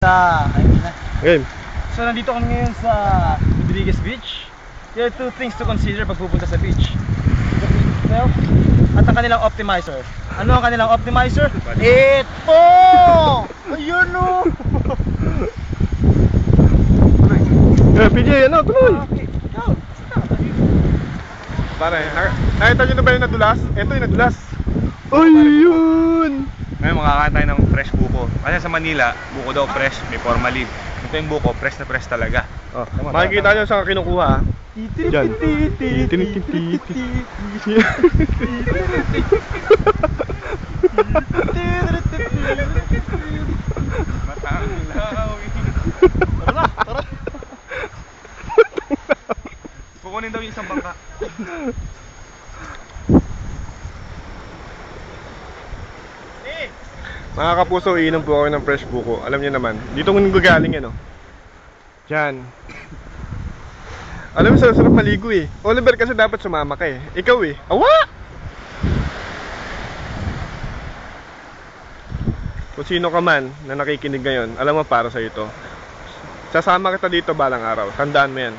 sa... ayun na. Game. So nandito kami ngayon sa Rodriguez Beach. There are two things to consider pag pupunta sa beach. The beach itself at ang kanilang optimizer. Ano ang kanilang optimizer? Ito! Ayun o! PJ, ano? Tuloy! Okay, go! Pare, nakita nyo na ba yung nadulas? Ito yung nadulas. Ayun! Ngayon makakain tayo ng fresh buko. Kasi sa Manila, buko daw fresh, may formalin. Ito yung buko, fresh na fresh talaga. Oh, makikita nyo saan kinukuha. Diyan. Tara. Kukunin daw yung isang bangka. Mga kapuso, iinom po ako ng fresh buko. Alam niyo naman, dito ko nagagaling yan, oh. Diyan. Alam mo, sarap maligo eh. Oliver, kasi dapat sumama ka eh. Ikaw eh. Awa! Kung sino ka man na nakikinig ngayon, alam mo para sa ito. Sasama kita dito balang araw. Tandaan mo yan.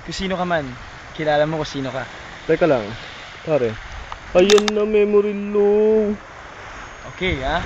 Kung sino ka man, kilala mo kung sino ka. Teka lang. Pare. Ayan na, memory low. Okay, ha?